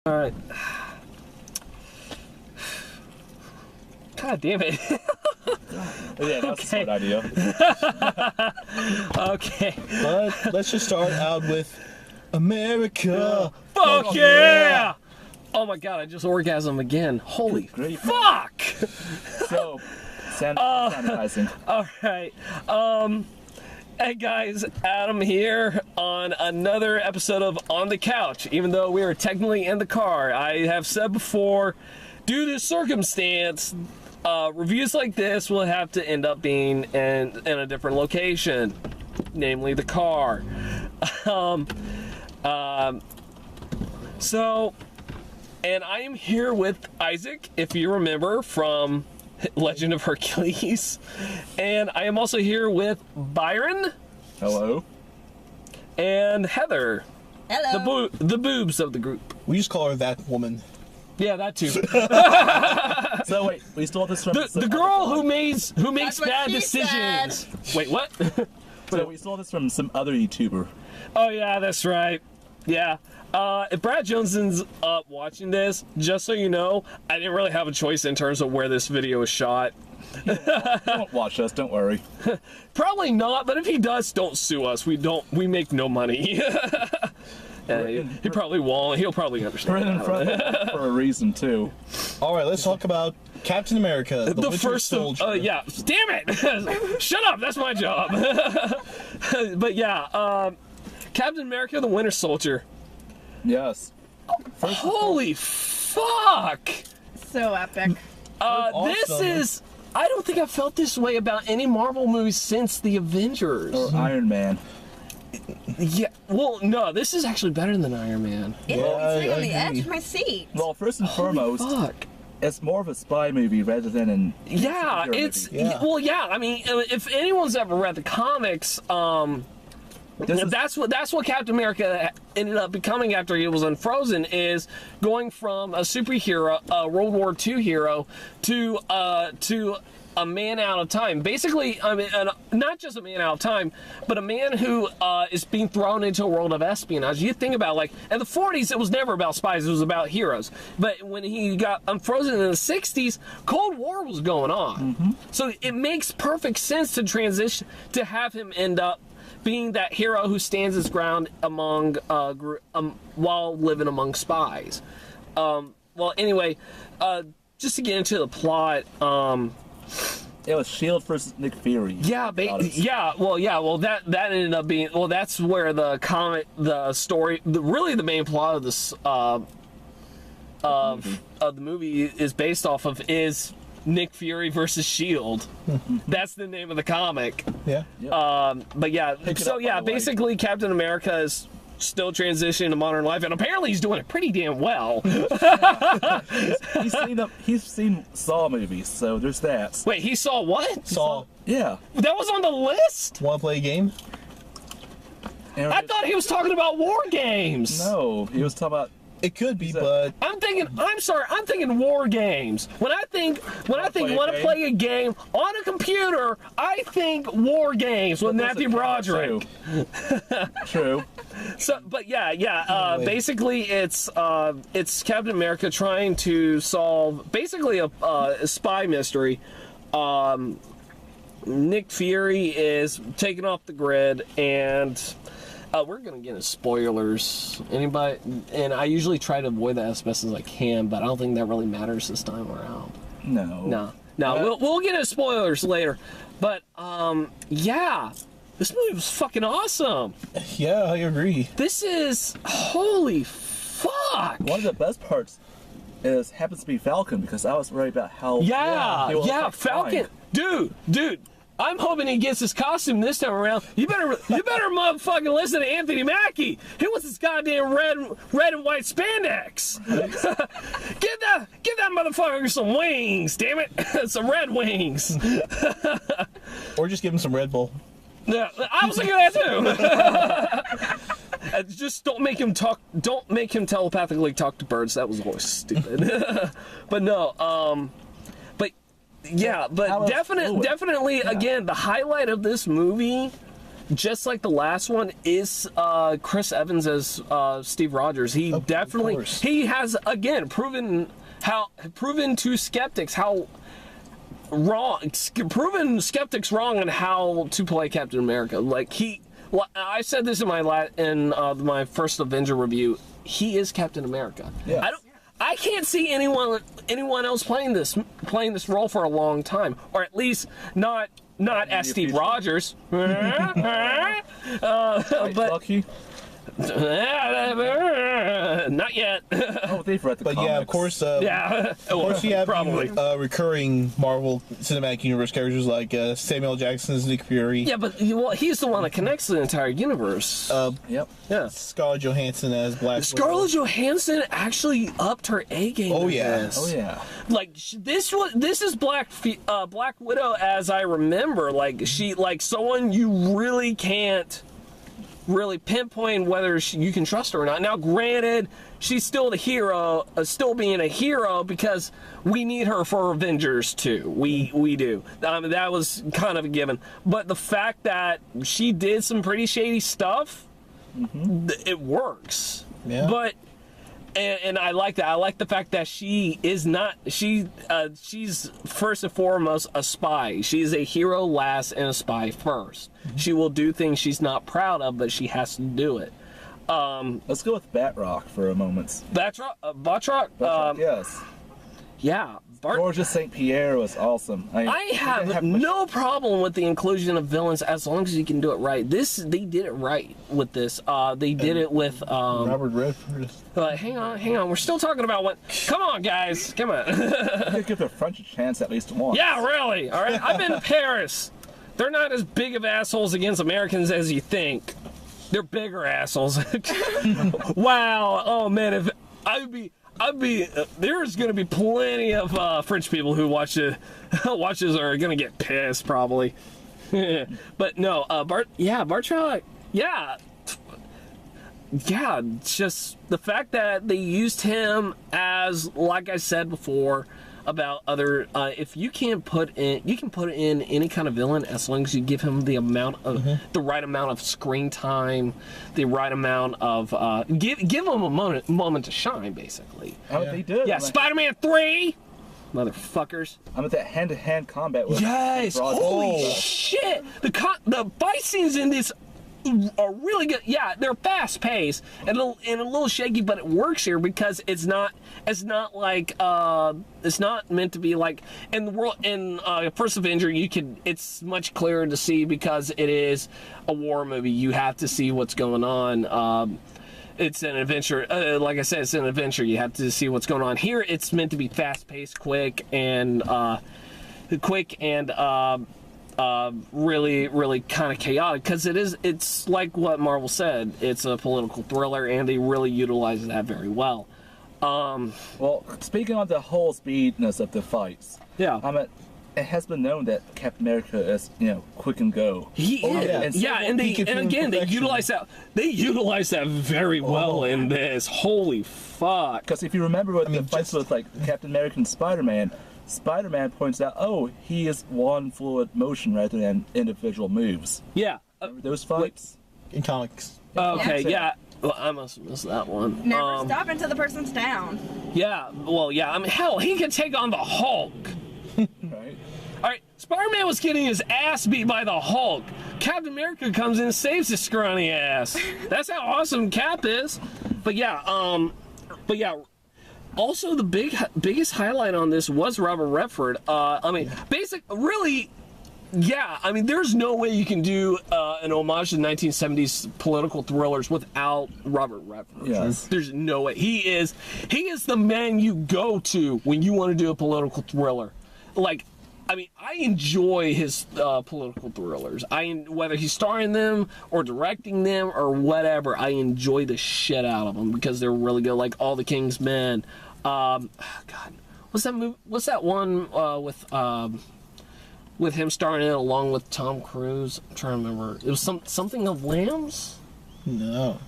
Alright. God damn it. Yeah, that's a smart idea. Okay. But let's just start out with America. Fuck yeah! Oh my god, I just orgasmed again. Holy Great. fuck! So, sanitizing. Alright. Hey guys, Adam here on another episode of On the Couch. Even though we are technically in the car, I have said before, due to circumstance, reviews like this will have to end up being in a different location, namely the car. So, and I am here with Isaac, if you remember from Legend of Hercules, and I am also here with Byron. Hello. And Heather. Hello. The boobs of the group. We just call her that woman. Yeah, that too. So wait, we stole this from The girl who makes That's what bad she decisions. Wait, what? So we stole this from some other YouTuber. Oh yeah, that's right. Yeah. If Brad Johnson's watching this, just so you know, I didn't really have a choice in terms of where this video is shot. Don't watch us, don't worry. Probably not, but if he does, don't sue us. We make no money. He probably won't. He'll probably We're understand. in front of for a reason too. All right, let's talk about Captain America, the Winter first Soldier. yeah. Damn it! Shut up. That's my job. But yeah, Captain America, the Winter Soldier. Yes. Holy fuck! So epic. This awesome. is. I don't think I've felt this way about any Marvel movie since the Avengers. Or Iron Man. Yeah. Well, no, this is actually better than Iron Man. It's Yeah, right I on the edge agree. of my seat. Well, first and foremost, Fuck. it's more of a spy movie rather than an Yeah, superhero it's movie. Yeah. well, yeah. I mean, if anyone's ever read the comics, This is- that's what Captain America ended up becoming after he was unfrozen, is going from a superhero, a World War II hero, to a man out of time. Basically, I mean, not just a man out of time, but a man who is being thrown into a world of espionage. You think about, like, in the 40s, it was never about spies, it was about heroes. But when he got unfrozen in the 60s, Cold War was going on. So it makes perfect sense to transition, to have him end up being that hero who stands his ground among while living among spies. Well, anyway, just to get into the plot, It was Shield versus Nick Fury. yeah, well, that ended up being, well, that's where the story, really the main plot of this of the movie is based off of, is Nick Fury versus Shield. That's the name of the comic. Yeah. But yeah, Pick it so up, yeah, by the way. basically Captain America is still transitioning to modern life, and apparently he's doing it pretty damn well. He's seen Saw movies, so there's that. Wait, he saw what? Saw. Yeah. That was on the list? Want to play a game? And I thought he was talking about war games. No, he was talking about. It could be, So- but I'm thinking war games. When I want to play a game on a computer, I think war games with Matthew Broderick. True. So, but yeah, Anyway. basically it's Captain America trying to solve basically a spy mystery. Nick Fury is taken off the grid, and we're gonna get into spoilers. Anybody? And I usually try to avoid that as best as I can, but I don't think that really matters this time around. No. No, we'll get into spoilers later. But yeah, this movie was fucking awesome. yeah, I agree. This is holy fuck. One of the best parts happens to be Falcon, because I was worried about how. Yeah, he will affect Falcon, crime. dude. I'm hoping he gets his costume this time around. You better motherfucking listen to Anthony Mackie. He wants his goddamn red and white spandex. Give that motherfucker some wings, damn it, some red wings. Or just give him some Red Bull. Yeah, I was thinking that too. Just don't make him talk. Don't make him telepathically talk to birds. That was always stupid. But no, but yeah, but definitely, again, the highlight of this movie just like the last one, is Chris Evans as Steve Rogers. He definitely he has again proven to skeptics how proven skeptics wrong on how to play Captain America. Like I said this in my first Avenger review. He is Captain America. Yeah. I can't see anyone else playing this role for a long time, or at least not as Steve Rogers. But Lucky? not yet. Oh, they've read the But comics. yeah, of course. Yeah, Of course, you have probably. recurring Marvel Cinematic Universe characters like Samuel Jackson's Nick Fury. Yeah, but he's the one that connects the entire universe. Yep. Yeah. Scarlett Johansson as Black Scarlett Johansson actually upped her A game. Oh, with yeah. this. Oh yeah. Like this is Black Widow as I remember. Like someone you really can't really pinpoint whether you can trust her or not. Now, granted, she's still the hero, still being a hero because we need her for Avengers 2. We do. That was kind of a given. But the fact that she did some pretty shady stuff, it works. Yeah. But and I like that. I like the fact that she is not. She's first and foremost a spy. She's a hero last and a spy first. She will do things she's not proud of, but she has to do it. Let's go with Batrock for a moment. Batroc. Yes. Yeah. Gorgeous St. Pierre was awesome. I have no problem with the inclusion of villains as long as you can do it right. They did it right with this. They did it with Robert Redford. hang on. We're still talking about what. Come on, guys. Come on. You could give the French a chance at least once. Yeah, really. All right. I've been to Paris. They're not as big of assholes against Americans as you think. They're bigger assholes. Wow. Oh man, if I'd be. There's gonna be plenty of French people who watches are gonna get pissed probably. But no, Bartrock. Yeah. Just the fact that they used him as, like I said before, about other. If you can put in any kind of villain as long as you give him the amount of the right amount of screen time, the right amount of give him a moment to shine, basically. Oh, they did. Yeah, I'm like, Spider-Man 3, motherfuckers. I'm at that hand-to-hand combat with. Yes, Rogers. holy shit! The fight scenes in this are really good. Yeah, they're fast paced and a little shaky, but it works here because it's not like it's not meant to be like in the world in First Avenger. It's much clearer to see because it is a war movie. You have to see what's going on. It's an adventure. Like I said, it's an adventure. You have to see what's going on. Here, it's meant to be fast paced, quick, and really, really kind of chaotic because it's like what Marvel said. It's a political thriller, and they really utilize that very well. Well, speaking on the whole speedness of the fights, Yeah. it has been known that Captain America is, quick and go. He is, yeah. and He can feel again they perfection. utilize that very well in this. Holy fuck! Because if you remember what the fights with like Captain America and Spider-Man points out, oh, he is one fluid motion rather than individual moves. Yeah. Remember those fights? In comics. Okay. Yeah. Yeah. Well, I must have missed that one. Never stop until the person's down. Yeah. Well, yeah. I mean, hell, he could take on the Hulk. Right. All right, Spider-Man was getting his ass beat by the Hulk. Captain America comes in and saves his scrawny ass. That's how awesome Cap is. But yeah. Also, the biggest highlight on this was Robert Redford. There's no way you can do an homage to 1970s political thrillers without Robert Redford. Yes. There's no way. He is the man you go to when you want to do a political thriller. I enjoy his political thrillers. Whether he's starring them or directing them or whatever, I enjoy the shit out of them because they're really good. Like All the King's Men. God, what's that movie? What's that one with him starring in it along with Tom Cruise? I'm trying to remember. It was something of Lambs. No.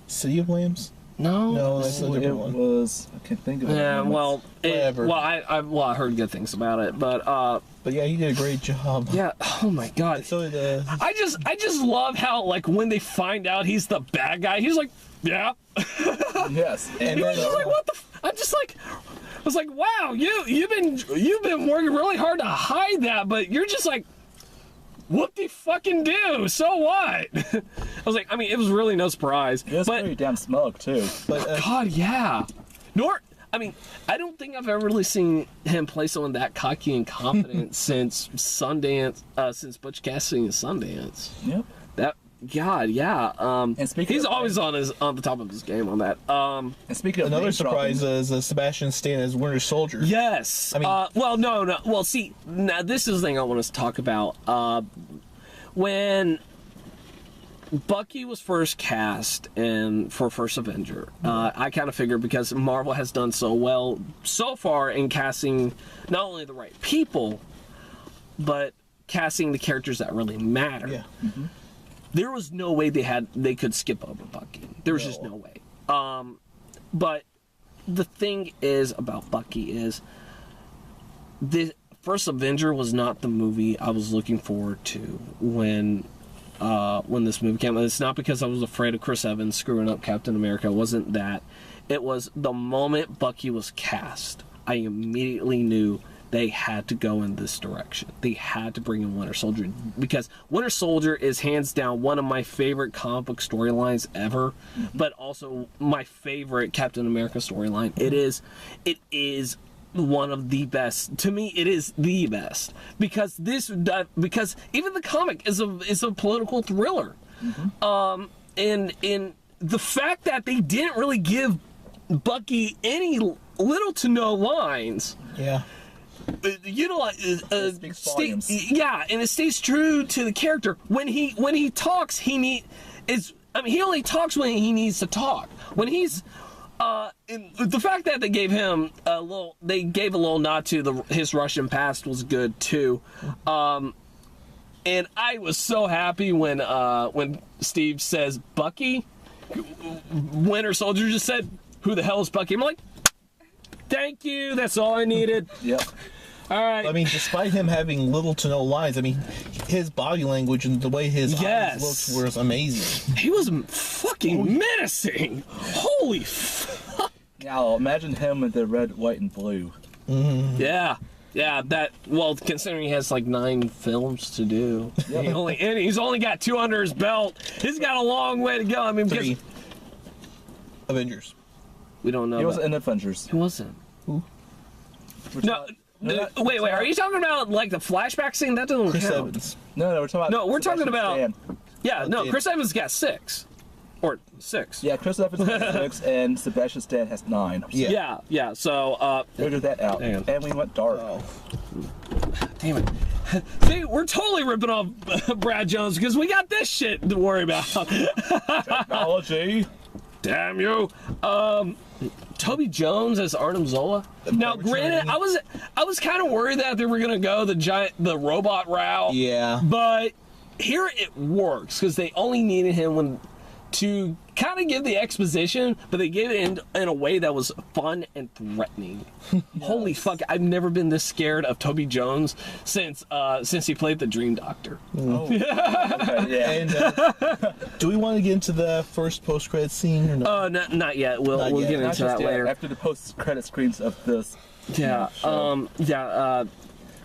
City of Lambs? No, that's a It different one. was. I can't think of it. Yeah, well, Whatever. I heard good things about it, but But yeah, he did a great job. yeah. Oh my god. So did I just love how, like, when they find out he's the bad guy, he's like, yeah. Yes. And He was just like, what the? I'm just like, I was like, wow, you've been working really hard to hide that, but you're just like, whoop de fucking do. So what? I was like, I mean, it was really no surprise. it was but pretty damn smug too. but God, yeah. I mean, I don't think I've ever really seen him play someone that cocky and confident since Sundance, since Butch Cassidy and Sundance. Yep. God, yeah. And speaking he's of- always on the top of his game on that. And speaking of another name surprise dropping, is Sebastian Stan as Winter Soldier. Yes. I mean- well, no. Well, see, now this is the thing I want us to talk about. When Bucky was first cast for First Avenger, I kind of figured because Marvel has done so well so far in casting not only the right people, but casting the characters that really matter. Yeah. There was no way they could skip over Bucky. There was just no way. But the thing is about Bucky is the First Avenger was not the movie I was looking forward to when this movie came out. It's not because I was afraid of Chris Evans screwing up Captain America. It wasn't that. It was the moment Bucky was cast, I immediately knew they had to go in this direction. They had to bring in Winter Soldier because Winter Soldier is hands down one of my favorite comic book storylines ever, but also my favorite Captain America storyline. It is one of the best. To me, it is the best because even the comic is a political thriller. And the fact that they didn't really give Bucky any little to no lines. Yeah. speaks volumes. And it stays true to the character. When he talks, he only talks when he needs to talk. When he's and the fact that they gave him a little nod to his Russian past was good too. And I was so happy when Steve says Bucky, Winter Soldier just said, "Who the hell is Bucky?" I'm like, thank you. That's all I needed. Yep. All right. I mean, despite him having little to no lines, I mean, his body language and the way his eyes looked was amazing. He was fucking menacing. Holy fuck. Now imagine him with the red, white, and blue. Yeah. Yeah, considering he has like 9 films to do, he's only got 2 under his belt. He's got a long way to go. I mean, because 3 Avengers. we don't know. He was that. in Avengers. He wasn't. Which No, wait. Are you talking about like the flashback scene? That doesn't Chris count. Evans. No, we're talking about. No, we're talking Sebastian about- Stan. Yeah, no. Okay. Chris Evans got 6 or 6. Yeah, Chris Evans has 6 and Sebastian Stan has 9. So Yeah. Yeah. So, figure that out. Hang on. And we went dark. Oh. damn it. See, we're totally ripping off Brad Jones because we got this shit to worry about. Technology. Damn you. Toby Jones as Arnim Zola. Now, granted, I was kind of worried that they were gonna go the robot route. Yeah. But here it works because they only needed him to kind of give the exposition, but they gave it in a way that was fun and threatening. Holy fuck! I've never been this scared of Toby Jones since he played the Dream Doctor. Oh. Okay, yeah. And do we want to get into the first post-credit scene or no? Not yet. We'll Not yet. get Not into just that yet, later. after the post-credit screens of this. Yeah. show.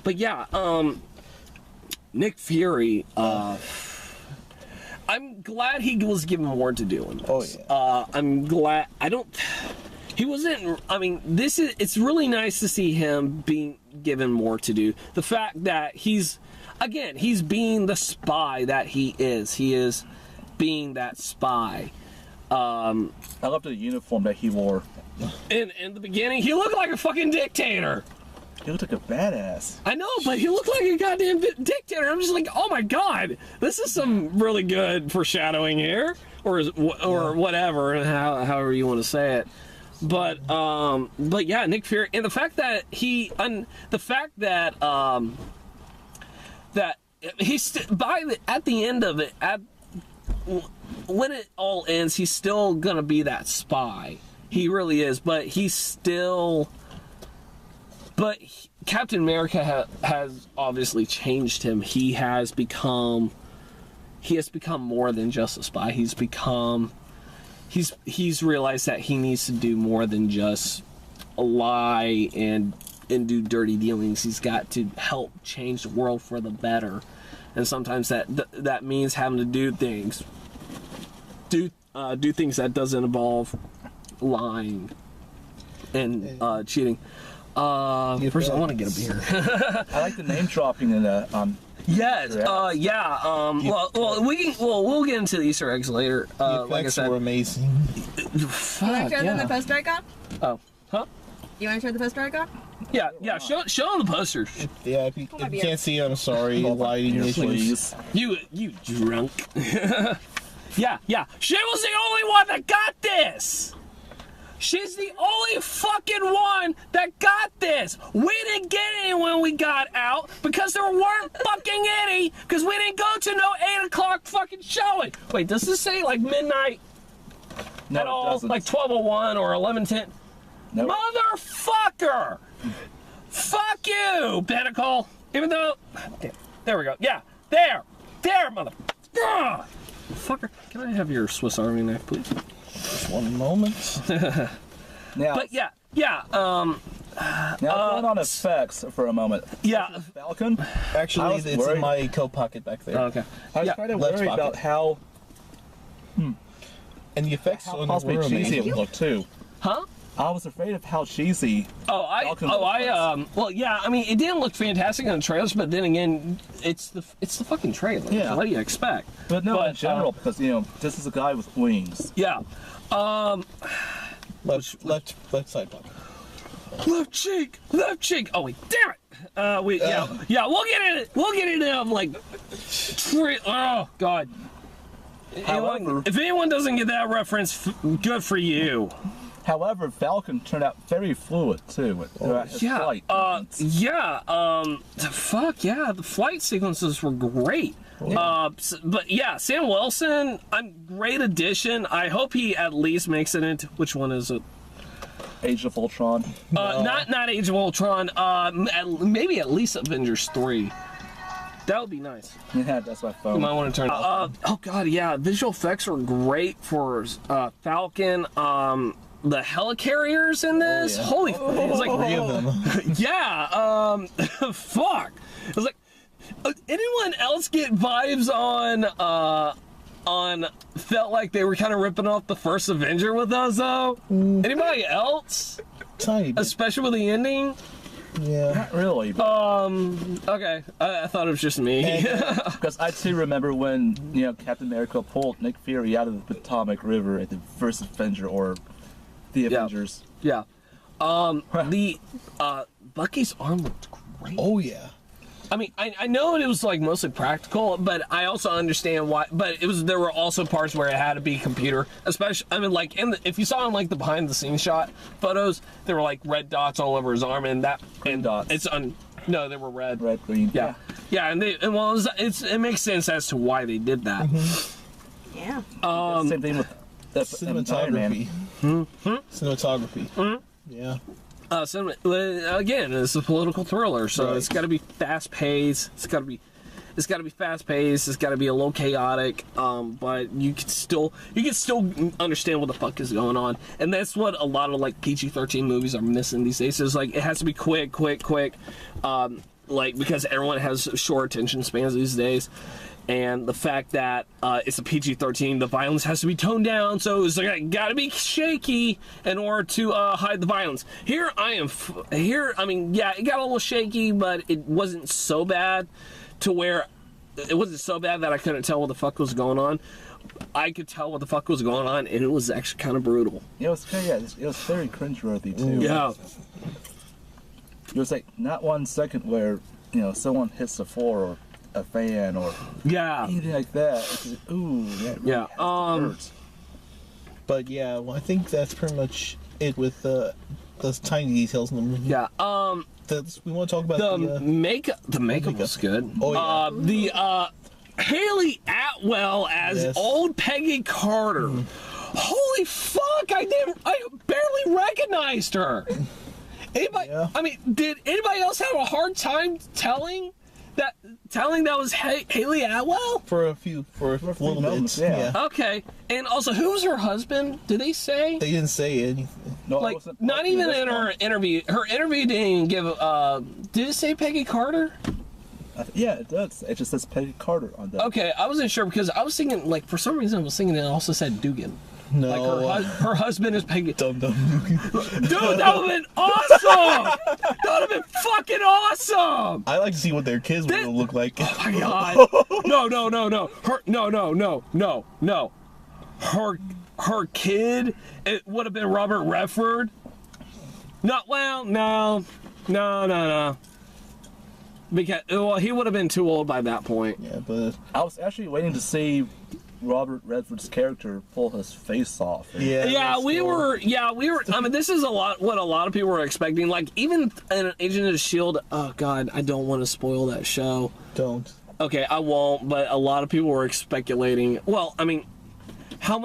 But yeah. Nick Fury. I'm glad he was given more to do in this. Oh, yeah. I'm glad. He wasn't. I mean, it's really nice to see him being given more to do. The fact that he's being the spy that he is. He is being that spy. I love the uniform that he wore. In the beginning, he looked like a fucking dictator. He looked like a badass. I know, but he looked like a goddamn dictator. I'm just like, oh my god, this is some really good foreshadowing here, or whatever, however you want to say it. But yeah, Nick Fury, and the fact that at the end of it, when it all ends, he's still gonna be that spy. He really is, but he's still. But Captain America has obviously changed him. He has become more than just a spy. He's realized that he needs to do more than just lie and do dirty dealings. He's got to help change the world for the better, and sometimes that means having to do things that doesn't involve lying and cheating. First, I want to get a beer. I like the name dropping in the Yes. Yeah. We'll get into the Easter eggs later. The like I effects said, were amazing. You want to show them the poster I got? Oh, huh? You want to show the poster I got? Yeah. Show them the posters. Yeah, if you can't see it, I'm sorry. Lighting issues. You drunk. Yeah. She was the only one that got this. She's the only fucking one that got this. We didn't get any when we got out because there weren't fucking any because we didn't go to no 8 o'clock fucking showing. Wait, does this say like midnight at all? Doesn't. Like 12:01 or 11:10? Nope. Motherfucker! Fuck you, Pinnacle. Even though, there we go. Yeah, there, motherfucker. Fucker, can I have your Swiss Army knife, please? Just one moment. Now, But yeah. now going on effects for a moment. Yeah. Falcon. Actually, it's worried. in my coat pocket back there. Oh, okay. I was Yeah. kind of left worried pocket. about how And the effects how on it possibly were cheesy amazing. it would look too. Huh? I was afraid of how cheesy. Well, yeah. I mean, it didn't look fantastic on the trailers, but then again, it's the fucking trailer. Yeah. What do you expect? But no, in general, because this is a guy with wings. Yeah. Left side pocket. Left cheek. Oh wait, damn it. Yeah. We'll get into them like. Oh God. However- If anyone doesn't get that reference, good for you. However, Falcon turned out very fluid too throughout his flight. The flight sequences were great. But yeah, Sam Wilson, great addition. I hope he at least makes it into, which one is it? Age of Ultron. Not Age of Ultron. Maybe at least Avengers 3. That would be nice. Yeah, that's my You phone. might want to turn it off. Oh god, yeah. Visual effects were great for Falcon. The helicarriers in this, yeah. holy, it was like 3 of them. yeah. Fuck. It was like, anyone else get vibes on felt like they were kind of ripping off the first Avenger with us though? Anybody else? Tiny bit. Especially with the ending? Yeah. Not really, but Okay. I thought it was just me. because I too remember when Captain America pulled Nick Fury out of the Potomac River at the first Avenger or the Avengers. Yeah. The Bucky's arm looked great. Oh yeah. I mean, I know it was like mostly practical, but I also understand why. But there were also parts where it had to be computer, especially. I mean, like if you saw in like the behind the scenes shot photos, there were like red dots all over his arm, and Green dots. No, they were red. Red, green. Yeah, and it makes sense as to why they did that. Yeah. Same thing with the Iron Man. Cinematography. Cinematography. Yeah. Again, it's a political thriller, so Right. it's got to be fast paced. It's got to be fast paced. It's got to be a little chaotic, but you can still understand what the fuck is going on, and that's what a lot of like PG-13 movies are missing these days. It's like it has to be quick, like because everyone has short attention spans these days. And the fact that it's a PG-13, the violence has to be toned down, so it's like gotta be shaky in order to hide the violence. Here, I mean, yeah, it got a little shaky, but it wasn't so bad to where it wasn't so bad that I couldn't tell what the fuck was going on. I could tell what the fuck was going on, and it was actually kind of brutal. It was very cringeworthy too. Yeah. There was like not 1 second where someone hits the floor or a fan or Yeah. anything like that. It's like, ooh, that really Yeah. hurts. But yeah, well, I think that's pretty much it with those tiny details in the movie. Yeah. We want to talk about The makeup was good. Oh, yeah. Haley Atwell as Yes. old Peggy Carter. Holy fuck! I barely recognized her. Anybody? Yeah. I mean, did anybody else have a hard time telling that was Haley Atwell? For a little moments, bit. yeah. Okay, and also, who's her husband? Did they say? They didn't say anything. No, I Like, wasn't not watching even this in her one. interview. Her interview didn't even give. Did it say Peggy Carter? Yeah, it does. It just says Peggy Carter on that. Okay, I wasn't sure because I was thinking, like, for some reason I was thinking it also said Dugan. No. Like her husband is Peggy. Dum dum. Dude, that would've been awesome! That would've been fucking awesome! I like to see what their kids would look like. Oh my god. No. No. Her kid, it would have been Robert Redford. No. Because, well, he would have been too old by that point. Yeah, but I was actually waiting to see Robert Redford's character pull his face off. yeah. Yeah, that's we cool. were. I mean, this is what a lot of people were expecting. Like, even in Agent of S.H.I.E.L.D., oh god, I don't want to spoil that show. Don't. Okay, I won't, but a lot of people were speculating. Well, I mean, how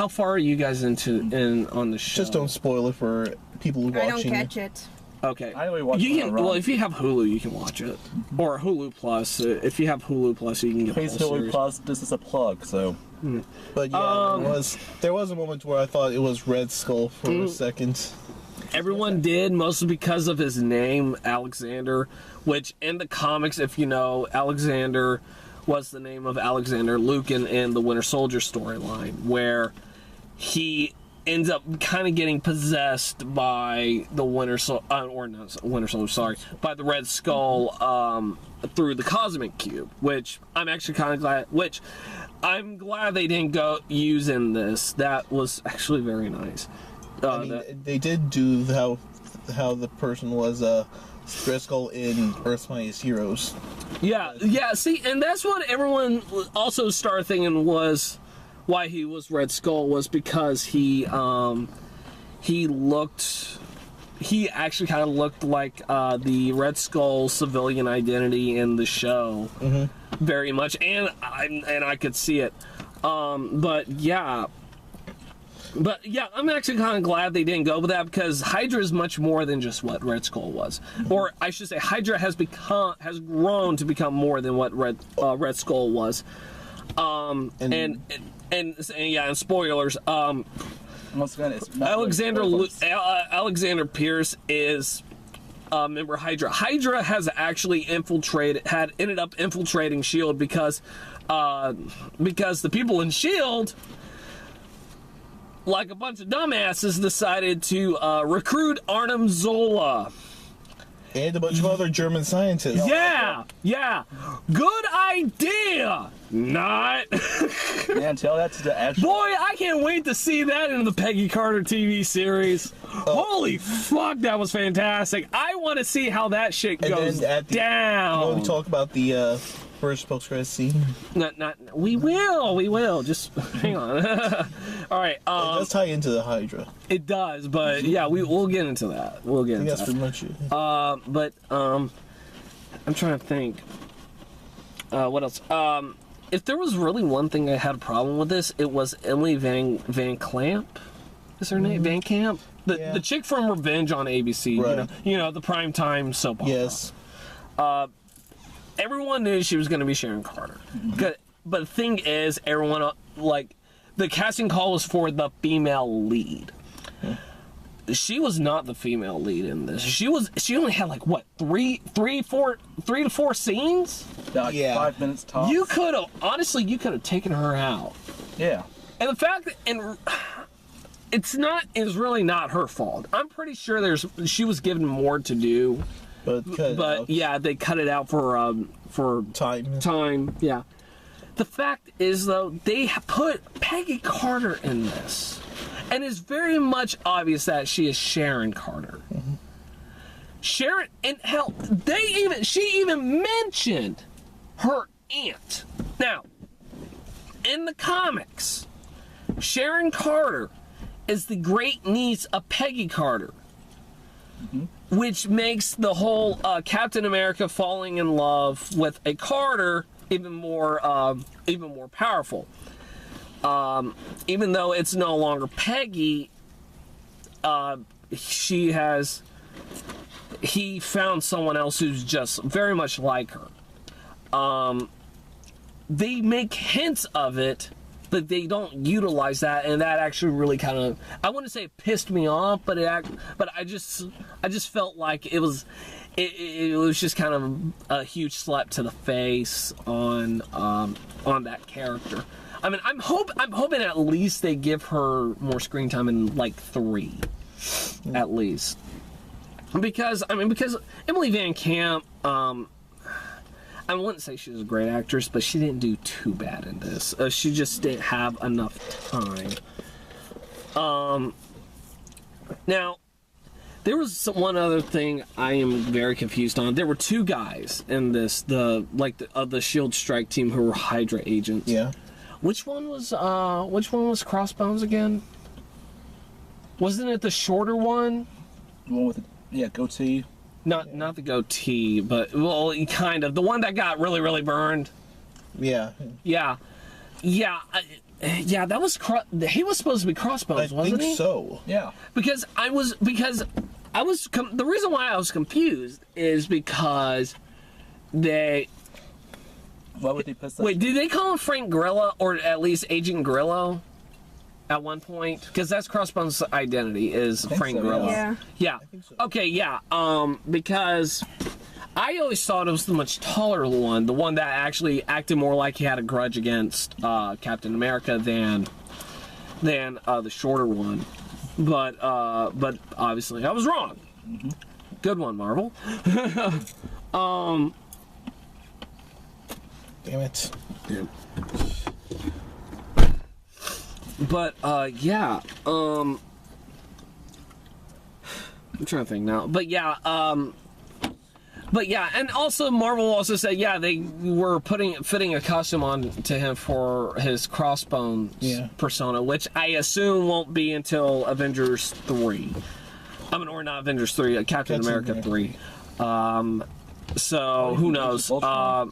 far are you guys on the show? Just don't spoil it for people I don't watching. catch it. Okay. I only watch you it can, on Run. well, if you have Hulu, you can watch it, or Hulu Plus. If you have Hulu Plus, you can get the Please, whole Hulu series. Plus, this is a plug, so. But yeah, there was a moment where I thought it was Red Skull for a second. Everyone did, mostly because of his name, Alexander, which in the comics, if you know, Alexander was the name of Alexander Lukin in the Winter Soldier storyline, where he ends up kind of getting possessed by the by the Red Skull through the Cosmic Cube, which I'm actually kind of glad. Which I'm glad they didn't go use in this. That was actually very nice. I mean, they did do how the person was Red Skull in Earth's Mightiest Heroes. Yeah. See, and that's what everyone also started thinking was why he was Red Skull was because he actually kind of looked like the Red Skull civilian identity in the show, very much, and I could see it. But yeah, I'm actually kind of glad they didn't go with that because Hydra is much more than just what Red Skull was, or I should say, Hydra has grown to become more than what Red Skull was. And spoilers. Once again, it's not Alexander Pierce is a member of Hydra. Hydra has actually ended up infiltrating S.H.I.E.L.D. because the people in S.H.I.E.L.D., like a bunch of dumbasses, decided to recruit Arnim Zola. And a bunch of other German scientists. Yeah. Good idea. Not. Man, tell that to the actual. Boy, I can't wait to see that in the Peggy Carter TV series. Holy fuck, that was fantastic. I want to see how that shit goes down. We talk about the first post-credit scene. We will. Just hang on. All right. It does tie into the Hydra. It does, but yeah, we'll get into that. We'll get I think into that's that. pretty much it. But I'm trying to think. What else? If there was really one thing I had a problem with this, it was Emily Van Clamp. Is her name Van Camp? The chick from Revenge on ABC. Right. You know the primetime soap opera. Yes. Everyone knew she was going to be Sharon Carter. But the thing is, everyone the casting call was for the female lead. She was not the female lead in this. She only had like what, three to four scenes? Like 5 minutes tops. You could have taken her out. Yeah. And the fact that it's really not her fault. I'm pretty sure she was given more to do. But yeah, they cut it out for time. Yeah. The fact is, though, they put Peggy Carter in this, and it's very much obvious that she is Sharon Carter. Mm-hmm. Sharon, and hell, she even mentioned her aunt. Now, in the comics, Sharon Carter is the great niece of Peggy Carter. Mm-hmm. Which makes the whole Captain America falling in love with a Carter even more powerful. Even though it's no longer Peggy, he found someone else who's just very much like her. They make hints of it, but they don't utilize that, and that actually really kind of, I wouldn't say it pissed me off, but I just felt like it was just kind of a huge slap to the face on that character. I mean, I'm hoping at least they give her more screen time in like 3, at least, because Emily Van Camp, I wouldn't say she was a great actress, but she didn't do too bad in this. She just didn't have enough time. Now, there was one other thing I am very confused on. There were 2 guys in this, the SHIELD strike team who were Hydra agents. Yeah. Which one was Crossbones again? Wasn't it the shorter one? The one with the goatee. Not the goatee, but well, kind of the one that got really, really burned. Yeah. Yeah. That was he was supposed to be Crossbones, wasn't he? I think so. Yeah. Because the reason why I was confused is because they. Why would they put that? Wait, did they call him Frank Grillo or at least Agent Grillo at one point? Because that's Crossbones' identity is Frank so, Grillo. Yeah. Yeah. I think so. Okay. Yeah. Because I always thought it was the much taller one, the one that actually acted more like he had a grudge against Captain America than the shorter one. But obviously I was wrong. Mm-hmm. Good one, Marvel. Damn it. Yeah. But yeah, I'm trying to think now. But yeah, and also Marvel also said they were fitting a costume on to him for his Crossbones persona, which I assume won't be until Avengers 3. I mean, or not Avengers 3, Captain America 3. So who knows? Huh?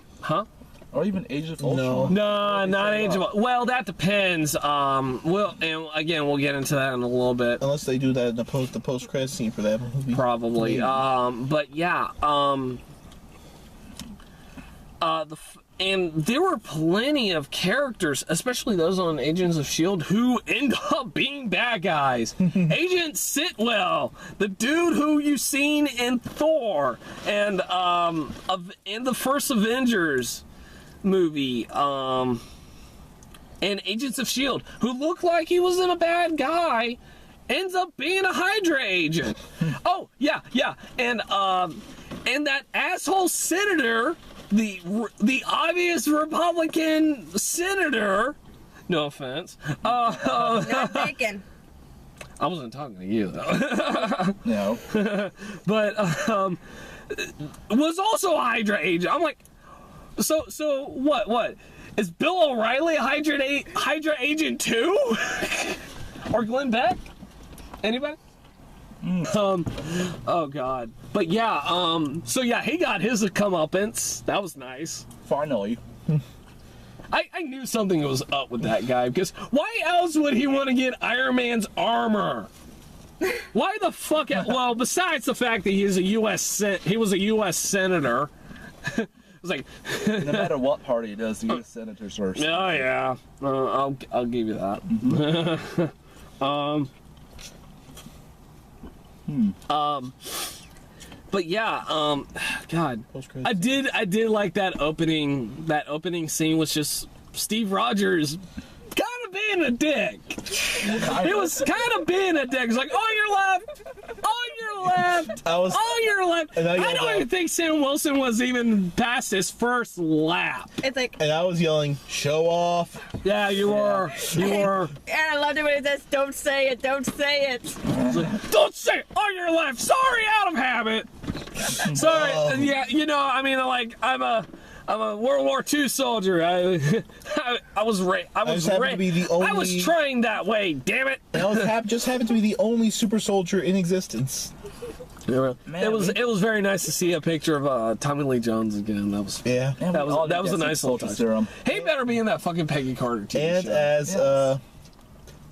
Or even Age of Ultron. No, not Age of Ultron. Well, that depends. We'll get into that in a little bit. Unless they do that in the post credit scene for that movie. Probably. But yeah. And there were plenty of characters, especially those on Agents of S.H.I.E.L.D., who end up being bad guys. Agent Sitwell, the dude who you've seen in Thor and in the first Avengers movie, and Agents of S.H.I.E.L.D., who looked like he wasn't a bad guy, ends up being a Hydra agent. Oh, yeah. And that asshole senator, the obvious Republican senator, no offense. Not taken. I wasn't talking to you, though. No. But was also a Hydra agent. I'm like, so what? Is Bill O'Reilly a Hydra agent too? Or Glenn Beck? Anybody? Oh God. But yeah, so yeah, he got his comeuppance. That was nice. Finally. I knew something was up with that guy, because why else would he want to get Iron Man's armor? Why the fuck? Well, besides the fact that he was a U.S. senator. It's like no matter what party it is, the U.S. senators are. Oh yeah, I'll give you that. But yeah, God, I did like that opening. That opening scene was just Steve Rogers kind of being a dick. It was kind of being a dick. It's like, on your left, on your left, on your left. I don't even think Sam Wilson was even past his first lap. It's like, and I was yelling, "Show off!" Yeah, you were. You were. And I loved it when it says, "Don't say it, don't say it." Don't say it on your left. Sorry, out of habit. Sorry. Yeah, I mean, like, I'm a World War II soldier. I was trained that way. Damn it! I just happened to be the only super soldier in existence. Man, it was very nice to see a picture of Tommy Lee Jones again. That was Yeah. Man, that we all was need a that nice little touch. serum. He better be in that fucking Peggy Carter TV And show.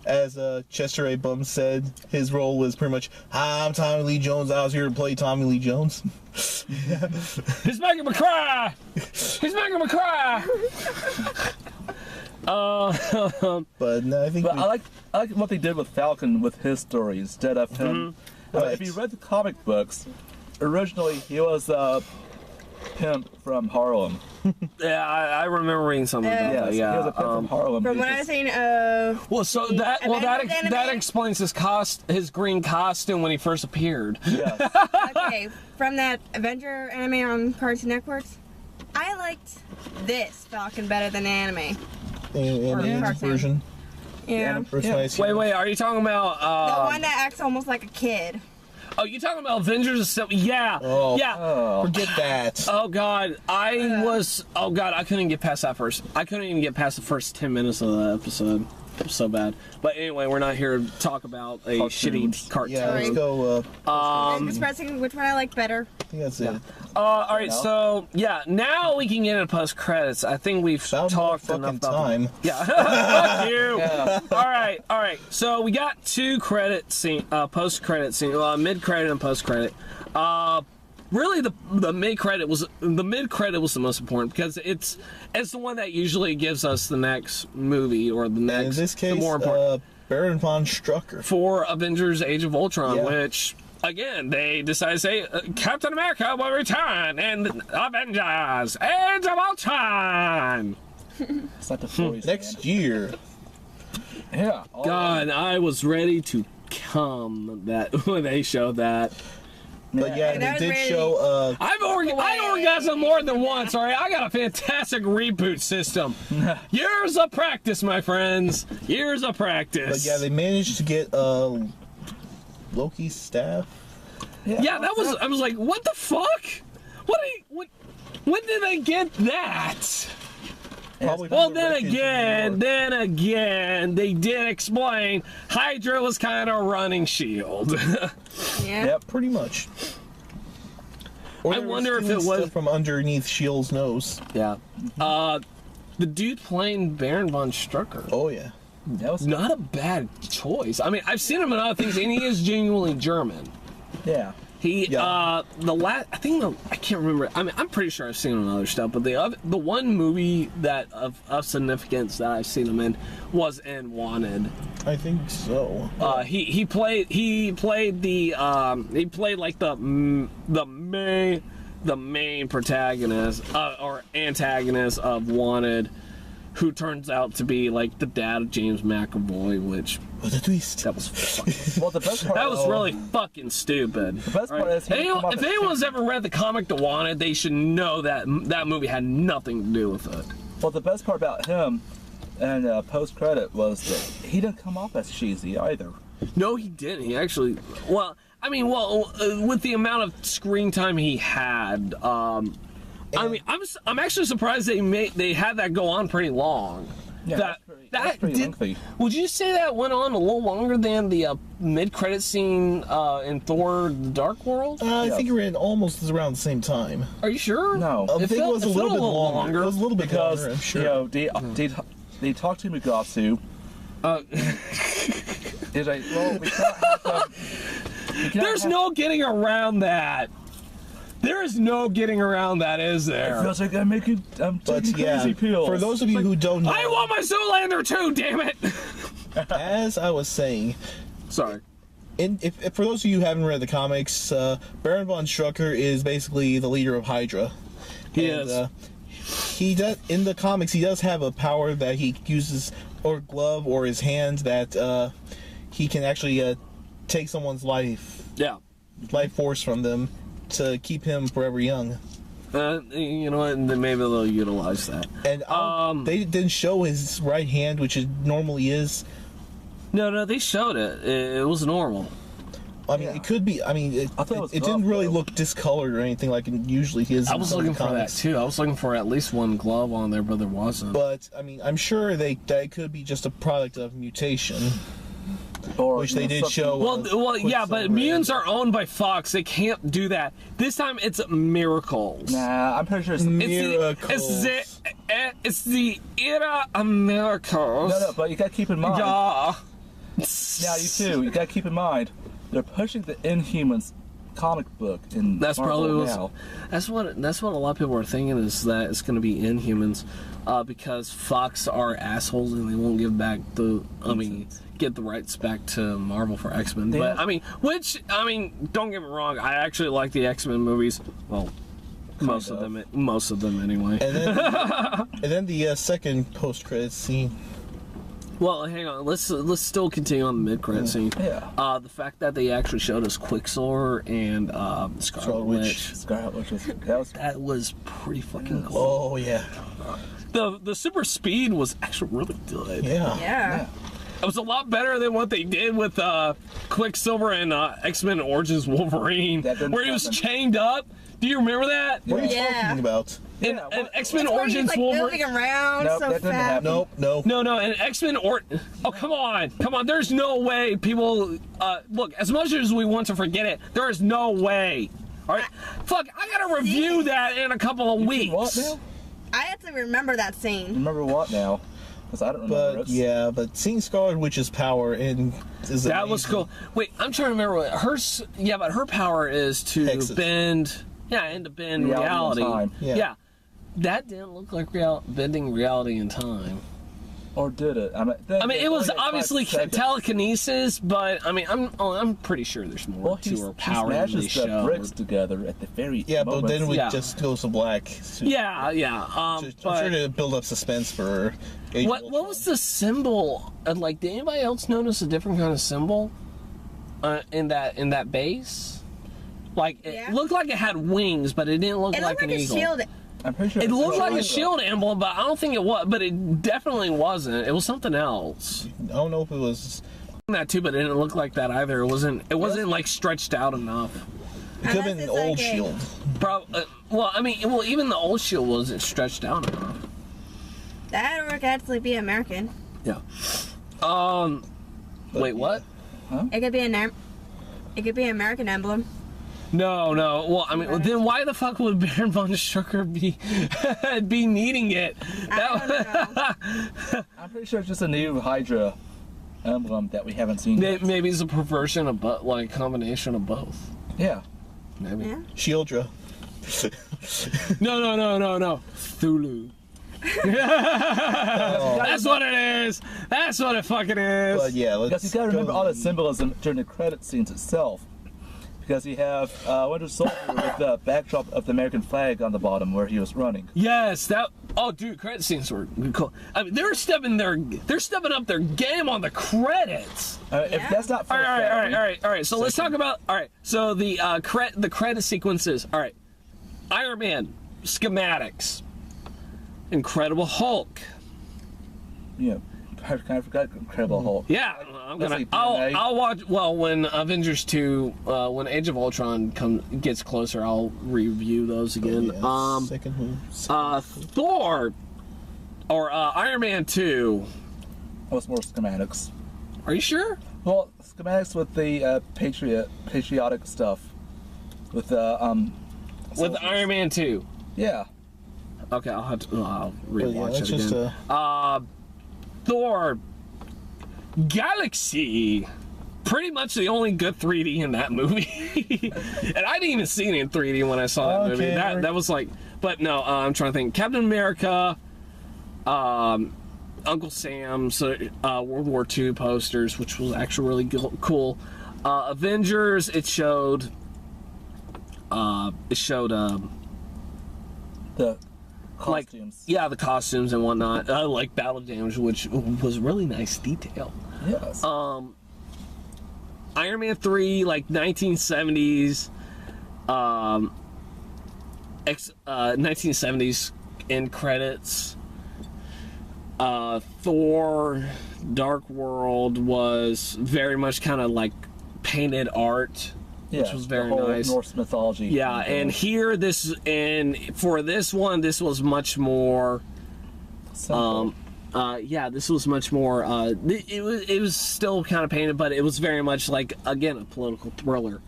as Chester A. Bum said, his role was pretty much, "Hi, I'm Tommy Lee Jones. I was here to play Tommy Lee Jones." He's making me cry. He's making me cry. But no, I think But I like what they did with Falcon with his story instead of him. Right. If you read the comic books, originally he was a pimp from Harlem. Yeah, I remember reading something about Yes, that. he was Yeah. a pimp from Harlem. From He what I've just- seen, Well, so that explains his green costume when he first appeared. Yes. okay, from that Avenger anime on Cartoon Networks, I liked this Falcon better than the anime. in the cartoon. version. Yeah. First time I seen it. Wait, are you talking about? The one that acts almost like a kid. Oh, you talking about Avengers? Yeah, Oh. yeah. Forget that. Oh God, I couldn't get past that first. I couldn't even get past the first 10 minutes of the episode. It was so bad. But anyway, we're not here to talk about a Cartoons. shitty cartoon. Yeah, let's go. I'm expressing which one I like better. I think that's it. All right, so yeah, now we can get into post credits. I think we've About talked fucking enough about time. Yeah, fuck you. Yeah. All right. So we got two credit scene, post credit scene, mid credit and post credit. Really, the mid credit was the most important because it's the one that usually gives us the next movie or the And next. in this the case, more important Baron von Strucker. for Avengers: Age of Ultron, Yeah. which. Again, they decide to say Captain America will return in Avengers: Age of Ultron. It's not the stories. Next year. Yeah. God, I was ready to come that when they showed that. But yeah, And I they was did ready- show. I orgasmed more than once. All right, I got a fantastic reboot system. Years of practice, my friends. Years of practice. But yeah, they managed to get Loki's staff. Yeah, that was. I was like, what the fuck? What? When did they get that? Probably Well, from the then wreckage again, they did explain Hydra was kind of running Shield. Yeah. Yep. pretty much. Or I they were wonder if stealing it was- stuff from underneath Shield's nose. Yeah. The dude playing Baron von Strucker. Oh yeah. That was, Not a bad choice. I mean, I've seen him in other things, and he is genuinely German. yeah. He, Yeah. I can't remember. I mean, I'm pretty sure I've seen him in other stuff, but the one movie that of significance that I've seen him in was in Wanted. I think so. He played like the main protagonist or antagonist of Wanted, who turns out to be like the dad of James McAvoy, which What a twist. that was fucking, Well, the best part. that was really fucking stupid. The best part is he didn't come off If as anyone's ever read the comic The Wanted, they should know that that movie had nothing to do with it. Well, the best part about him and post credit was that he didn't come off as cheesy either. No, he didn't. He actually, with the amount of screen time he had, I mean, I'm actually surprised they had that go on pretty long. Yeah, that's pretty lengthy. Would you say that went on a little longer than the mid-credit scene in Thor: The Dark World? I Yeah. think it ran almost around the same time. Are you sure? No. I think it was a little bit longer. It was a little bit Because longer, I'm sure. you know they talked to Mugasu. He's like, well, we can't have There's no getting around that. There is no getting around that, is It there? feels like I'm taking But yeah, crazy pills. for those of you who don't know, I want my Zoolander too, damn it! as I was saying, Sorry. if for those of you who haven't read the comics, Baron von Strucker is basically the leader of Hydra. He And, is. He does in the comics. He does have a power that he uses, or glove, or his hand that he can actually take someone's life force from them to keep him forever young. You know what? And then maybe they'll utilize that. And they didn't show his right hand, which it normally is. No, they showed it. It was normal. I mean, Yeah. it could be. I mean, it I thought it was didn't rough, really though. look discolored or anything like it usually is. I in was some of looking the for that comics. too. I was looking for at least one glove on there, but there wasn't. But I mean, I'm sure that could be just a product of mutation. Or, Which they did show. Well, yeah, but mutants are owned by Fox. They can't do that. This time it's miracles. Nah, I'm pretty sure it's Miracles. It's the era of miracles. No, but you gotta keep in mind. Yeah. Yeah, you too. You gotta keep in mind, they're pushing the Inhumans comic book in That's Marvel probably now. that's what a lot of people are thinking is that it's going to be Inhumans, because Fox are assholes and they won't give back get the rights back to Marvel for X-Men. But don't get me wrong, I actually like the X-Men movies. Well, most of them anyway. And then the second post-credits scene. Well, hang on. Let's still continue on the mid-credit scene. Yeah. The fact that they actually showed us Quicksilver and Scarlet Witch. Scarlet Witch That was pretty fucking cool. Oh yeah. The super speed was actually really good. Yeah. It was a lot better than what they did with Quicksilver and X-Men Origins Wolverine, where he was chained up. Do you remember that? What are you talking about? In X-Men Origins like Wolverine. moving around Nope, so that didn't fast. happen. Nope. No, and X-Men Oh, come on. There's no way people. Look, as much as we want to forget it, there is no way. All right, fuck, I gotta review that in a couple of weeks. What now? I have to remember that scene. Remember what now? Because I don't remember. But seeing Scarlet Witch's power is that was cool. Wait, I'm trying to remember what hers. Yeah, but her power is to Hexes. bend. Yeah, and to bend reality. and time. Yeah. That didn't look like bending reality in time. Or did it? I mean, it was only had 5 obviously seconds. telekinesis, but I mean, I'm pretty sure there's more Well, to her he power than they smashes the showed. bricks together at the very Yeah, moment. but then we Yeah. just goes to black. Yeah. I'm But sure to build up suspense for. Age of what Ultron. was the symbol? Like, did anybody else notice a different kind of symbol in that base? Like, Yeah. it looked like it had wings, but it didn't look It like looked an like a eagle. shield. I'm pretty sure It it's looked like a shield. shield emblem, but I don't think it was. But it definitely wasn't. It was something else. I don't know if it was. That too, but it didn't look like that either. It wasn't like stretched out enough. It could have been Unless an it's old like a- shield. Even the old shield wasn't stretched out enough. That would actually be American. Yeah. Wait, what? It could be an American emblem. No. Well, I mean, then why the fuck would Baron von Strucker be needing it? I don't know. I'm pretty sure it's just a new Hydra emblem that we haven't seen yet. Maybe it's a perversion of combination of both. Yeah. Maybe. Yeah. Shieldra. No. Thulu. That's what it is. That's what it fucking is. But yeah, let's. Because you gotta remember go- all the symbolism during the credit scenes itself. Because you have Winter Soldier with the backdrop of the American flag on the bottom where he was running. Yes, that. Oh, dude, credit scenes were cool. I mean, they're stepping up their game on the credits. If Yeah. that's not All right. So let's talk about. All right. So the credit sequences. All right. Iron Man schematics. Incredible Hulk. Yeah. I kind of forgot Incredible Hulk. Yeah, I'll watch. Well, when Avengers 2, when Age of Ultron gets closer, I'll review those again. Second move. Thor or Iron Man 2. What's more schematics? Are you sure? Well, schematics with the patriotic stuff. With the With soldiers. Iron Man 2. Yeah. Okay, I'll But yeah, rewatch that's it just again. Thor Galaxy. Pretty much the only good 3D in that movie. And I didn't even see it in 3D when I saw that movie. Okay. That was like, but no, I'm trying to think. Captain America, Uncle Sam's World War II posters, which was actually really cool. Avengers, it showed The costumes. the costumes and whatnot. Like battle damage, which was really nice detail. Yes. Iron Man 3, like 1970s, 1970s end credits. Thor Dark World was very much kind of like painted art, which was very the whole nice. Norse mythology. Yeah, and here for this one, this was much more Simple. yeah, this was much more. It was still kind of painted, but it was very much like, again, a political thriller.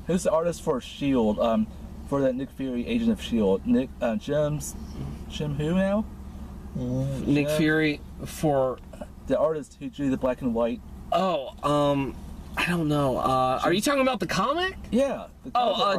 Who's the artist for Shield? For that Nick Fury Agent of Shield, Jim who now? Nick Fury for the artist who drew the black and white. Oh, I don't know. Are you talking about the comic? Yeah.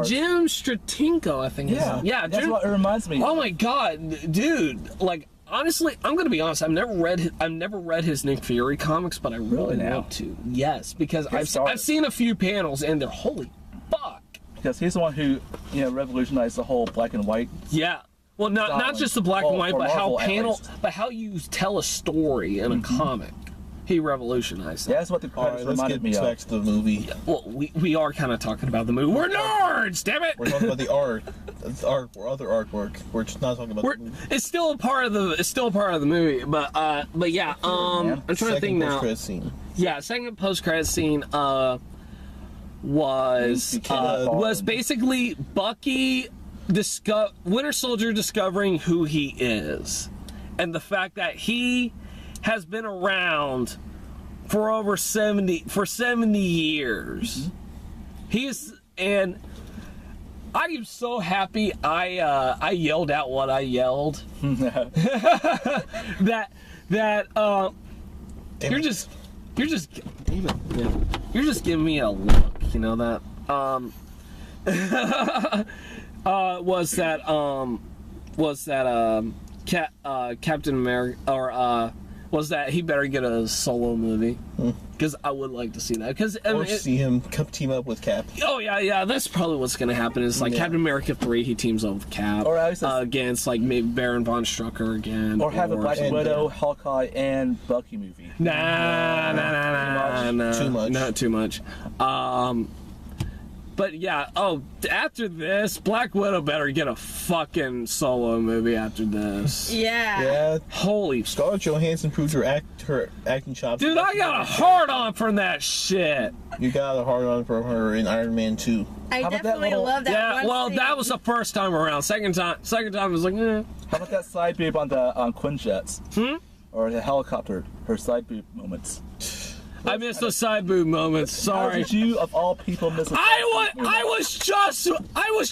Jim Stratinko, I think. Yeah, yeah. That's what it reminds me. Oh my god, dude! Like, honestly, I'm gonna be honest. I've never read his Nick Fury comics, but I really want to. Yes, because I've seen a few panels, and they're holy fuck. Because he's the one who revolutionized the whole black and white. Yeah. Well, not just the black and white, but how you tell a story in a comic. He revolutionized that. Yeah, that's what the credits reminded me of. Let's get back to the movie. Well, we are kind of talking about the movie. We're nerds, damn it! We're talking about the art, or other artwork. We're just not talking about the movie. It's still a part of the movie, but yeah. I'm trying to think now. Post-credit scene. Yeah, second post-credit scene was basically Bucky, Winter Soldier discovering who he is, and the fact that he has been around for 70 years. And I am so happy I yelled out what I yelled. that you're just giving me a look, you know that Captain America, or was that he better get a solo movie, because I would like to see that, because see him team up with Cap. Oh yeah, that's probably what's gonna happen. Is like Captain America 3, he teams up with Cap, or against like maybe Baron von Strucker again, or have a Black Widow, Hawkeye, and Bucky movie. Nah, too much. Not too much. But yeah, after this, Black Widow better get a fucking solo movie after this. Yeah. Holy Scarlett Johansson proved her acting chops. Dude, I got a hard on from that shit. You got a hard on from her in Iron Man 2. I definitely love that. Yeah, well, that was the first time around. Second time was like, eh. How about that side boob on the Quinjets? Or the helicopter? Her side boob moments. I missed those side boob moments. Sorry. How did you, of all people, miss a I was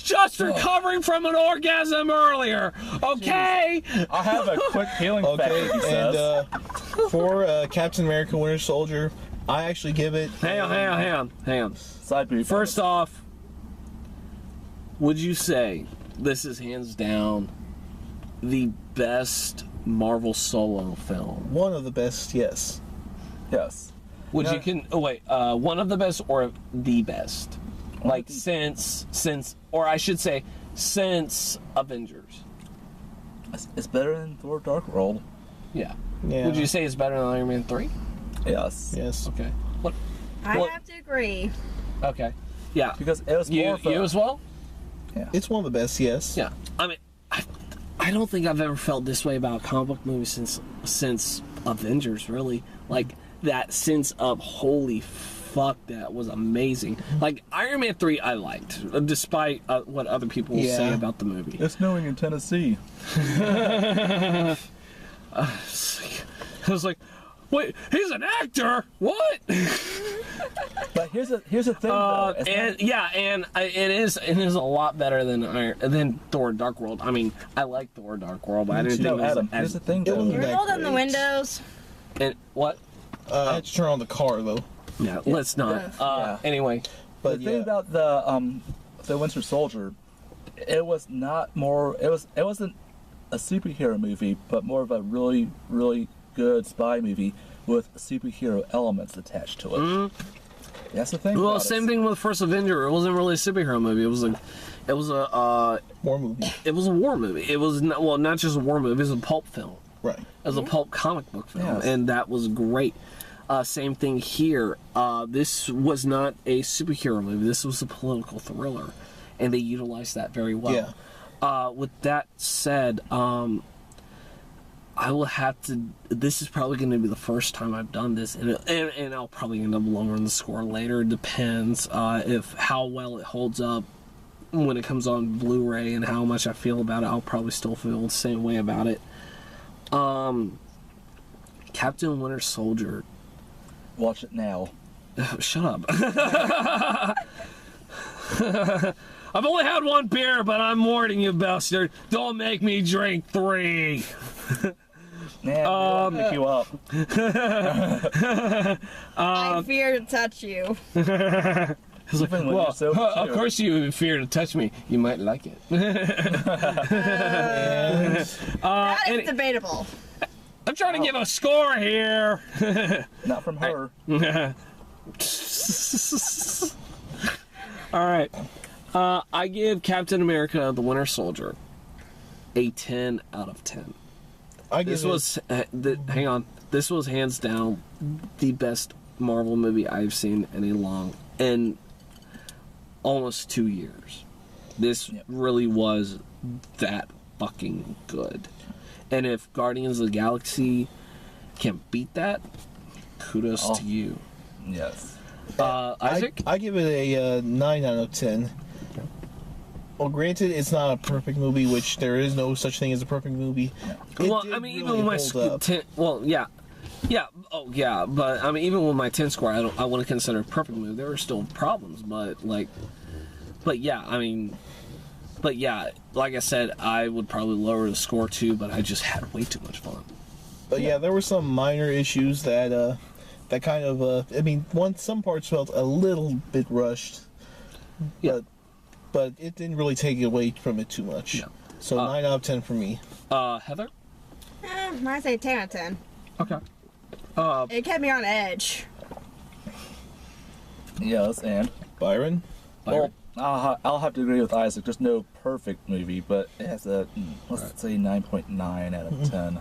just recovering from an orgasm earlier. Okay. I have a quick healing factor. And for Captain America: Winter Soldier, I actually give it. Hang on. Side boob. First off, would you say this is hands down the best Marvel solo film? One of the best, yes. Yes. One of the best or the best? Like since or I should say since Avengers. It's better than Thor: Dark World. Yeah. Would you say it's better than Iron Man 3? Yes. Okay. I have to agree. Okay. Yeah. Because it was more fun. You as well? Yeah. It's one of the best, yes. Yeah. I mean, I don't think I've ever felt this way about a comic book movie since Avengers, really. Like, that sense of, holy fuck, that was amazing. Like, Iron Man 3 I liked, despite what other people will say about the movie. It's snowing in Tennessee. I was like, wait, he's an actor? What? But here's the thing, though. It is a lot better than Thor: Dark World. I mean, I like Thor: Dark World, but I didn't think it was Adam, here's the thing, though. You're holding the windows. And what? I had to turn on the car, though. Yeah, let's not. Anyway. But the thing about the Winter Soldier, it wasn't a superhero movie, but more of a really, really good spy movie with superhero elements attached to it. Mm-hmm. That's the thing. Well, same thing with First Avenger. It wasn't really a superhero movie. It was a war movie. It was a war movie. It was not just a war movie. It was a pulp film. Right. It was a pulp comic book film, and that was great. Same thing here. This was not a superhero movie. This was a political thriller, and they utilized that very well. Yeah. With that said, I will have to. This is probably going to be the first time I've done this, and I'll probably end up lowering the score later. It depends if how well it holds up when it comes on Blu-ray and how much I feel about it. I'll probably still feel the same way about it. Captain Winter Soldier. Watch it now. Shut up. I've only had one beer, but I'm warning you, bastard. Don't make me drink 3. Nah, pick you up. I fear to touch you. Even when Well, you're so of cute. course you fear to touch me. You might like it. That is debatable. I'm trying to give a score here. Not from her. All right. I give Captain America: The Winter Soldier a 10 out of 10. This was hang on. This was hands down the best Marvel movie I've seen in almost 2 years. This really was that fucking good. And if Guardians of the Galaxy can beat that, kudos to you. Yes. Isaac? I give it a 9 out of 10. Well, granted, it's not a perfect movie, which there is no such thing as a perfect movie. It Well, did I mean, really even with hold my up. 10, well, yeah, oh yeah, but I mean, even with my 10 score, I wouldn't consider it a perfect movie. There were still problems, but yeah, I mean, but yeah, like I said, I would probably lower the score too, but I just had way too much fun. But yeah, there were some minor issues that that kind of I mean, some parts felt a little bit rushed. Yeah. But it didn't really take away from it too much. Yeah. So 9 out of 10 for me. Heather? I say 10 out of 10. Okay. It kept me on edge. Yes, and Byron? well, I'll have to agree with Isaac. There's no perfect movie, but it has a let's say 9.9 out of 10.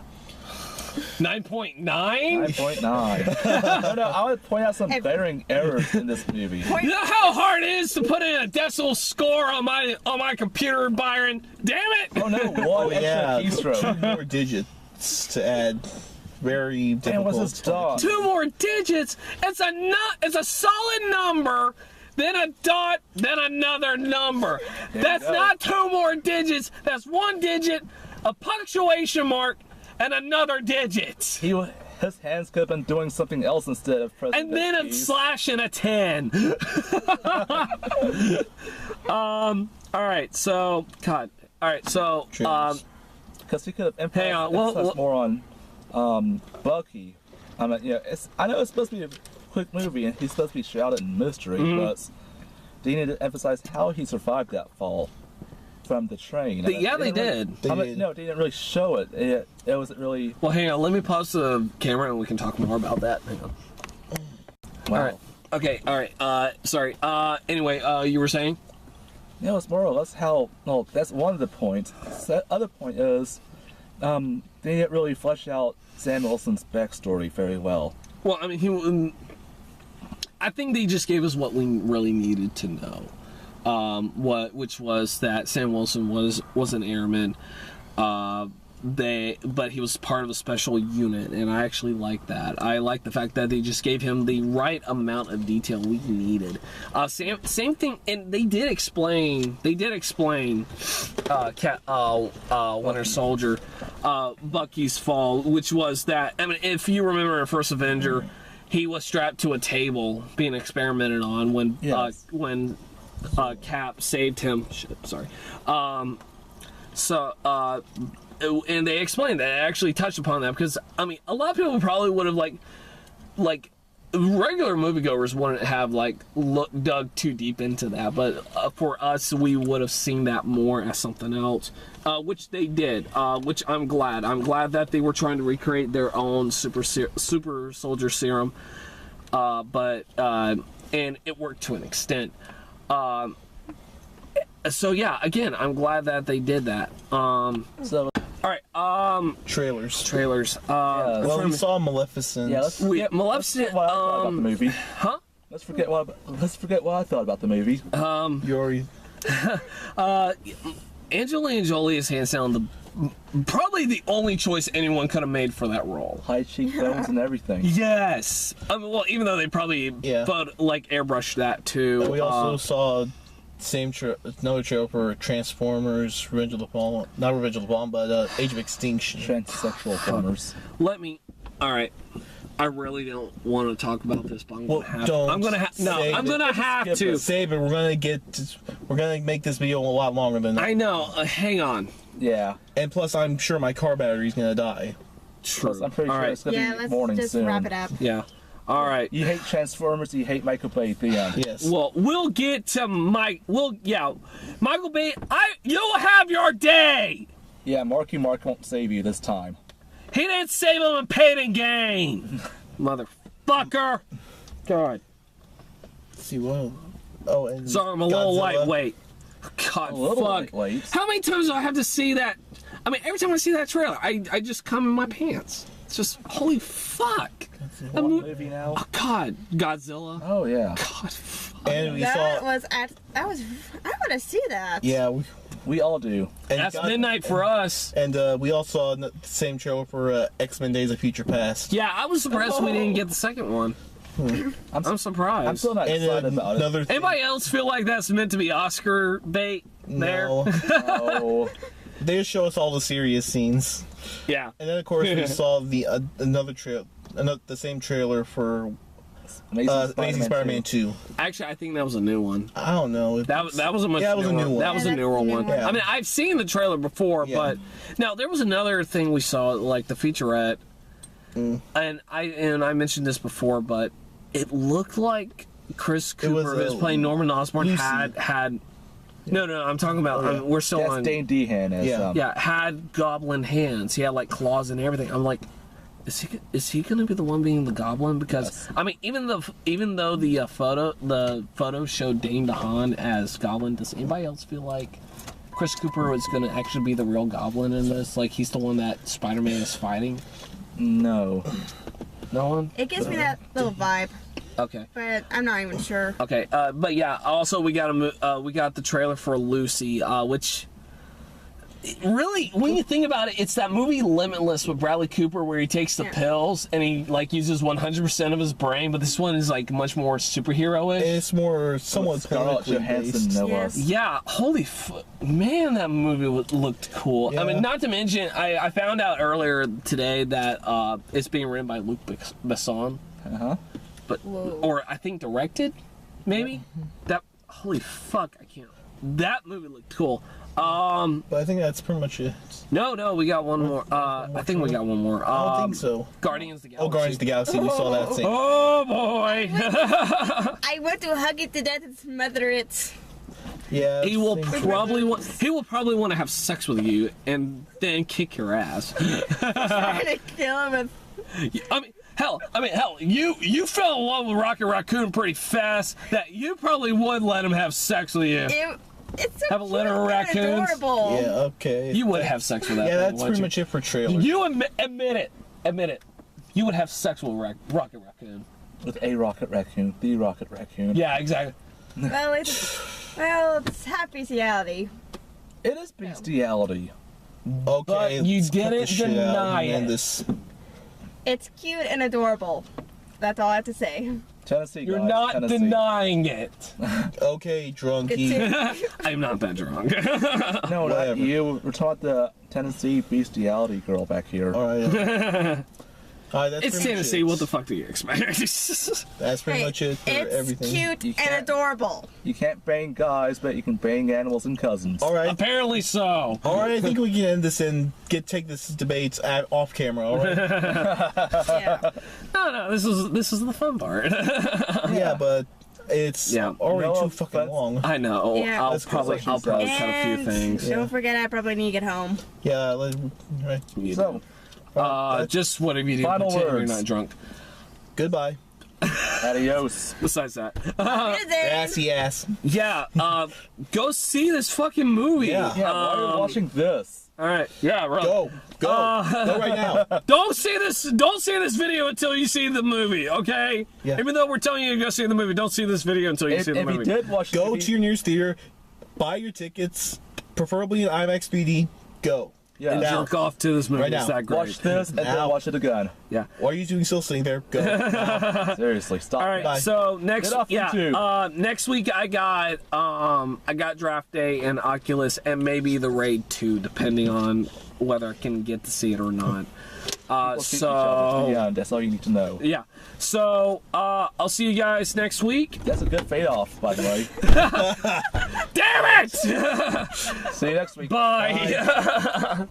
9.9? 9.9. No, I would point out some glaring errors in this movie. You know how hard it is to put in a decimal score on my computer, Byron? Damn it! Oh no, one extra keystroke. 2 more digits to add. Very difficult. Damn, what's this dog? 2 more digits. It's a solid number, then a dot, then another number. That's go. not 2 more digits. That's 1 digit, a punctuation mark, and another digit. His hands could have been doing something else instead of pressing And then the a keys. slash and a 10. All right, so God. All right, so Because he could have Hang on, emphasized more on Bucky. I mean, yeah, I know it's supposed to be a quick movie and he's supposed to be shrouded in mystery, but they need to emphasize how he survived that fall from the train. yeah, they did. No, they didn't really show it. It wasn't really. Well, hang on. Let me pause the camera and we can talk more about that. Hang on. Wow. All right. Okay. All right. Sorry. Anyway, you were saying? Yeah, it's more or less how. Well, that's one of the points. The other point is, they didn't really flesh out Sam Wilson's backstory very well. Well, I mean, I think they just gave us what we really needed to know. Which was that Sam Wilson was an airman. But he was part of a special unit, and I actually like that. I like the fact that they just gave him the right amount of detail we needed. Same thing, and they did explain. Winter Soldier, Bucky's fall, which was that. I mean, if you remember in First Avenger, he was strapped to a table being experimented on when Cap saved him. Shit, sorry. And they explained that. It actually touched upon that because, I mean, a lot of people probably would have, like regular moviegoers wouldn't have, dug too deep into that. But for us, we would have seen that more as something else, which they did, which I'm glad. I'm glad that they were trying to recreate their own super soldier serum, and it worked to an extent. So yeah, again, I'm glad that they did that. So, All right. Trailers. well, we saw Maleficent. yeah, Let's forget what I thought about the movie. Huh? Let's forget what I thought about the movie. You already. Angelina Jolie is hands down probably the only choice anyone could have made for that role. High cheekbones and everything. Yes. I mean, well, even though they probably airbrushed that too. We also saw another trailer for Transformers, Revenge of the Fallen, not Revenge of the Fallen, but Age of Extinction. Transsexual farmers. All right. I really don't want to talk about this, but I'm gonna have to. Don't I'm gonna have to. Save it. We're gonna make this video a lot longer than that. I know. Hang on. Yeah. And plus, I'm sure my car battery's gonna die. True. Plus, I'm pretty sure it's gonna Yeah, be let's morning just soon. wrap it up. Yeah. All right. You hate Transformers, you hate Michael Bay, Theon. Yes. Well, we'll get to Mike. Michael Bay. You'll have your day. Yeah, Marky Mark won't save you this time. He didn't save him in Pain and Gain. Motherfucker. God. Let's see what? Oh, and Sorry, I'm a little Godzilla. lightweight. God, A little fuck. lightweight. How many times do I have to see that? I mean, every time I see that trailer, I just come in my pants. It's just, holy fuck. What movie now? Oh, God. Godzilla. Oh, yeah. God, fuck. And we That saw. was I want to see that. Yeah, We all do. and That's midnight for us. And we also saw the same trailer for X-Men: Days of Future Past. Yeah, I was surprised we didn't get the second one. I'm surprised. I'm still not And excited about it. another thing. Anybody else feel like that's meant to be Oscar bait there? No, Oh, they just show us all the serious scenes. Yeah. And then of course we saw the the same trailer for Amazing Spider-Man 2. Actually, I think that was a new one. I don't know. That was a much Yeah, it was a newer, new one. That was a Yeah, newer that's a new one. one. Yeah. I mean, I've seen the trailer before, Yeah. but now there was another thing we saw, like the featurette, and I mentioned this before, but it looked like Chris Cooper, who's playing Norman Osborn, Lucy. had. No, I'm talking about. We're still that's on. Dane DeHaan as Yeah. Yeah, had goblin hands. He had like claws and everything. I'm like, is he gonna be the one being the goblin? Because Yes. I mean, even though the photo showed Dane DeHaan as goblin, does anybody else feel like Chris Cooper is gonna actually be the real goblin in this? Like he's the one that Spider-Man is fighting? No. No one? It gives me that little vibe, Okay. but I'm not even sure. Okay, but yeah. Also, we got the trailer for Lucy, which really, when you think about it, it's that movie Limitless with Bradley Cooper where he takes the pills and he like uses 100% of his brain. But this one is like much more superhero-ish. It's more somewhat Scarlett politically Johansson, based. no Yes. less. Yeah, holy man, that movie looked cool. I Yeah. mean, not to mention, I found out earlier today that it's being written by Luc Besson, Uh-huh. or I think directed, maybe. That holy fuck, I can't. That movie looked cool. But I think that's pretty much it. No, we got one more. I think we got one more. I don't think so. Guardians of the Galaxy. Oh, Guardians of the Galaxy. We saw that thing. Oh boy. I want to hug it to death and smother it. Yeah. He will thing- probably want to have sex with you and then kick your ass. Trying to kill him with. I mean, hell, you fell in love with Rocket Raccoon pretty fast. That you probably would let him have sex with you. It's so Have a litter cute of and raccoons? adorable. Yeah. Okay. You would have sex with that. Yeah, thing, that's wouldn't pretty you? much it for trailers. You admit it. Admit it. You would have sex with Rocket Raccoon. With a Rocket Raccoon, the Rocket Raccoon. Yeah, exactly. Well, it's half bestiality. It is bestiality. Okay. But you let's cut didn't this shit out deny and end it. This. It's cute and adorable. That's all I have to say. Tennessee, You're guys, not Tennessee. denying it. Okay, drunky. I'm not that drunk. No, not Whatever. you. We're talking about the Tennessee bestiality girl back here. All right. All right. That's It's pretty much Tennessee. it. What the fuck do you expect? That's pretty Hey, much it for it's everything. cute You and can't- adorable. You can't bang guys, but you can bang animals and cousins. All right. Apparently so. All right. I think we can end this and take this debates off camera. All right. Yeah. No. This is the fun part. Yeah, but it's Yeah. already No too fucking offense. long. I know. Yeah. I'll That's probably cool. cut a few And things. Yeah. don't forget, I probably need to get home. Yeah. Right. You So, know. Just whatever you do, Final pretend you're words. not drunk. Goodbye. adios. Besides that, Assy ass. yeah, go see this fucking movie. Yeah. Yeah, why are you watching this? All right. Yeah, right. Go. Go right now. Don't see this video until you see the movie, okay? Yeah. Even though we're telling you to go see the movie, don't see this video until you If, see the if you movie. did watch the Go movie, to your nearest theater, buy your tickets, preferably in IMAX 3D. Go. Yeah. and Now. jerk off to this movie. Right It's now. that great. Watch this and then Now. watch it again. Yeah. What are you doing still sitting there? Go. Seriously, stop. All right. Bye. So next, Get off YouTube. next week I got Draft Day and Oculus and maybe the Raid 2, depending on whether I can get to see it or not. We'll see each other. So Yeah, that's all you need to know. yeah. So I'll see you guys next week. That's a good fade off, by the way. Damn it! See you next week. Bye.